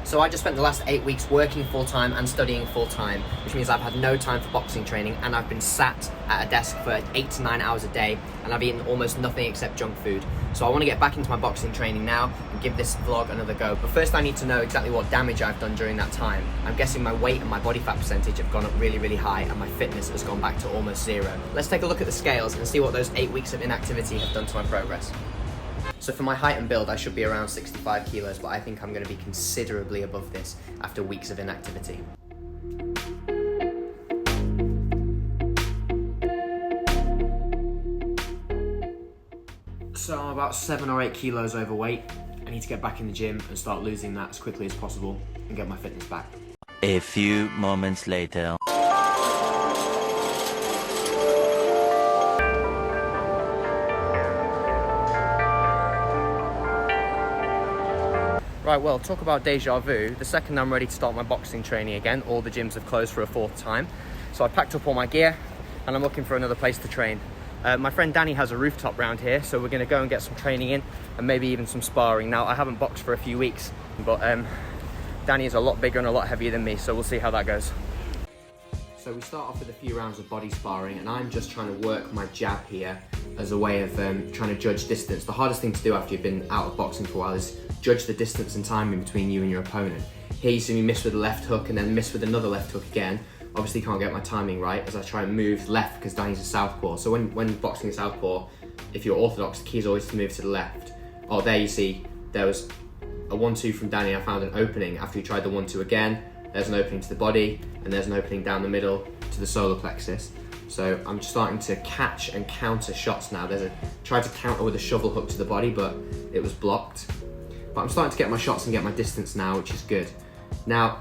So I just spent the last 8 weeks working full-time and studying full-time, which means I've had no time for boxing training, and I've been sat at a desk for 8 to 9 hours a day, and I've eaten almost nothing except junk food. So I want to get back into my boxing training now and give this vlog another go. But first I need to know exactly what damage I've done during that time. I'm guessing my weight and my body fat percentage have gone up really, really high, and my fitness has gone back to almost zero. Let's take a look at the scales and see what those 8 weeks of inactivity have done to my progress. So for my height and build, I should be around 65 kilos, but I think I'm going to be considerably above this after weeks of inactivity. So I'm about 7 or 8 kilos overweight. I need to get back in the gym and start losing that as quickly as possible and get my fitness back. A few moments later. Right, well, talk about deja vu. The second I'm ready to start my boxing training again, all the gyms have closed for a 4th time. So I packed up all my gear and I'm looking for another place to train. My friend Danny has a rooftop round here, so we're gonna go and get some training in and maybe even some sparring. Now, I haven't boxed for a few weeks, but Danny is a lot bigger and a lot heavier than me, so we'll see how that goes. So we start off with a few rounds of body sparring, and I'm just trying to work my jab here as a way of trying to judge distance. The hardest thing to do after you've been out of boxing for a while is judge the distance and timing between you and your opponent. Here you see me miss with a left hook and then miss with another left hook again. Obviously can't get my timing right as I try and move left because Danny's a south-paw. So when boxing a south-paw, if you're orthodox, the key is always to move to the left. Oh, there you see, there was a 1-2 from Danny. I found an opening after he tried the 1-2 again. There's an opening to the body and there's an opening down the middle to the solar plexus. So I'm just starting to catch and counter shots now. Tried to counter with a shovel hook to the body, but it was blocked. But I'm starting to get my shots and get my distance now, which is good. Now,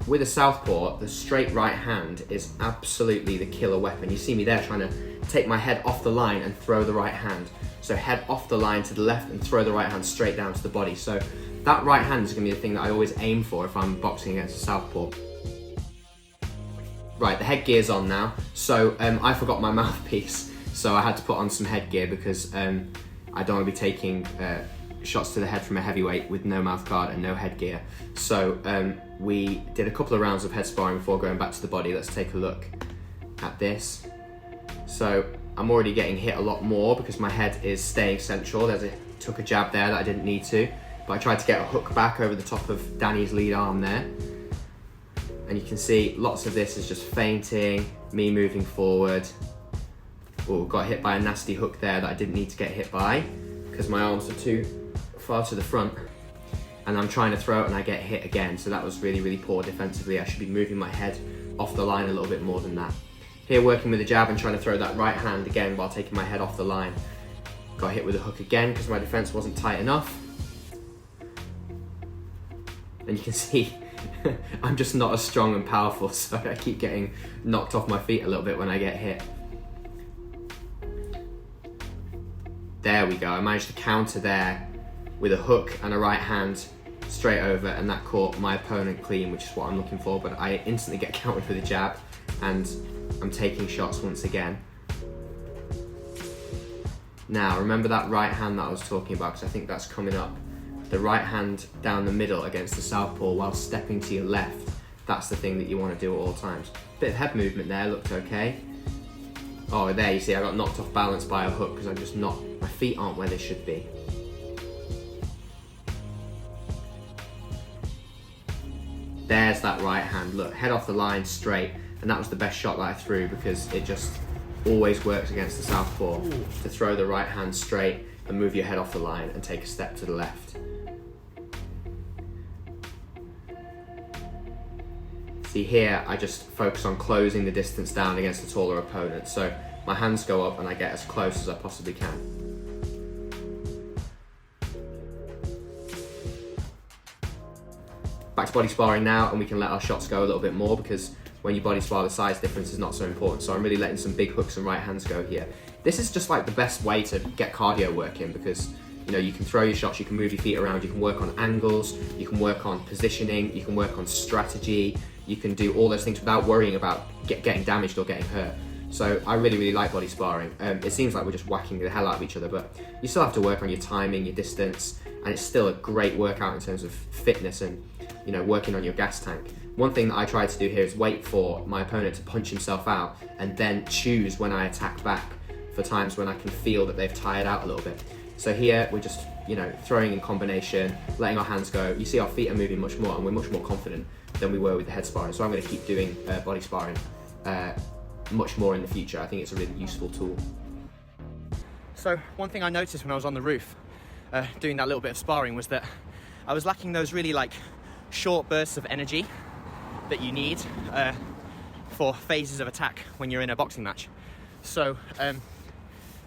with a southpaw, the straight right hand is absolutely the killer weapon. You see me there trying to take my head off the line and throw the right hand. So head off the line to the left and throw the right hand straight down to the body. So that right hand is gonna be the thing that I always aim for if I'm boxing against a southpaw. Right, the headgear's on now. So I forgot my mouthpiece, so I had to put on some headgear because I don't want to be taking shots to the head from a heavyweight with no mouth guard and no headgear. So we did a couple of rounds of head sparring before going back to the body. Let's take a look at this. So I'm already getting hit a lot more because my head is staying central. Took a jab there that I didn't need to, but I tried to get a hook back over the top of Danny's lead arm there. And you can see lots of this is just feinting, me moving forward. Oh, got hit by a nasty hook there that I didn't need to get hit by because my arms are too far to the front. And I'm trying to throw it and I get hit again. So that was really, really poor defensively. I should be moving my head off the line a little bit more than that. Here working with a jab and trying to throw that right hand again while taking my head off the line. Got hit with a hook again because my defense wasn't tight enough. And you can see I'm just not as strong and powerful, so I keep getting knocked off my feet a little bit when I get hit. There we go, I managed to counter there with a hook and a right hand straight over, and that caught my opponent clean, which is what I'm looking for, but I instantly get countered with a jab and I'm taking shots once again. Now, remember that right hand that I was talking about, because I think that's coming up. The right hand down the middle against the southpaw while stepping to your left. That's the thing that you want to do at all times. Bit of head movement there, looked okay. Oh, there you see I got knocked off balance by a hook because my feet aren't where they should be. There's that right hand, look, head off the line straight, and that was the best shot that I threw because it just always works against the southpaw to throw the right hand straight and move your head off the line and take a step to the left. See here, I just focus on closing the distance down against a taller opponent. So my hands go up and I get as close as I possibly can. Back to body sparring now, and we can let our shots go a little bit more because when you body spar, the size difference is not so important. So I'm really letting some big hooks and right hands go here. This is just like the best way to get cardio work in because you know, you can throw your shots, you can move your feet around, you can work on angles, you can work on positioning, you can work on strategy, you can do all those things without worrying about getting damaged or getting hurt. So I really, really like body sparring. It seems like we're just whacking the hell out of each other, but you still have to work on your timing, your distance, and it's still a great workout in terms of fitness and you know, working on your gas tank. One thing that I try to do here is wait for my opponent to punch himself out and then choose when I attack back for times when I can feel that they've tired out a little bit. So here we're just, you know, throwing in combination, letting our hands go. You see our feet are moving much more and we're much more confident than we were with the head sparring. So I'm going to keep doing body sparring much more in the future. I think it's a really useful tool. So one thing I noticed when I was on the roof doing that little bit of sparring was that I was lacking those really like short bursts of energy that you need for phases of attack when you're in a boxing match. So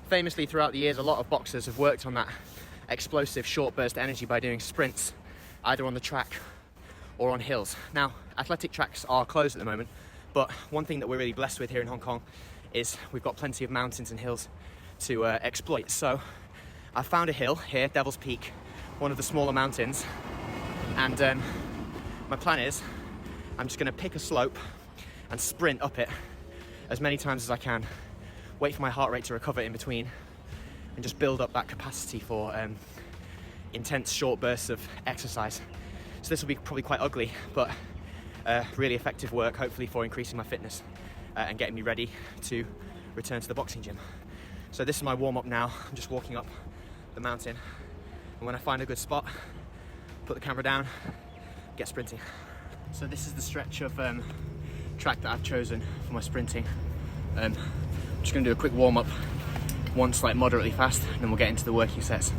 famously throughout the years, a lot of boxers have worked on that explosive short burst energy by doing sprints either on the track or on hills. Now, athletic tracks are closed at the moment, but one thing that we're really blessed with here in Hong Kong is we've got plenty of mountains and hills to exploit. So I found a hill here, Devil's Peak, one of the smaller mountains, and my plan is I'm just going to pick a slope and sprint up it as many times as I can, wait for my heart rate to recover in between, and just build up that capacity for intense short bursts of exercise. So this will be probably quite ugly, but really effective work, hopefully, for increasing my fitness and getting me ready to return to the boxing gym. So this is my warm-up now. I'm just walking up the mountain, and when I find a good spot, put the camera down, get sprinting. So this is the stretch of track that I've chosen for my sprinting. I'm just going to do a quick warm-up, once like moderately fast, and then we'll get into the working sets.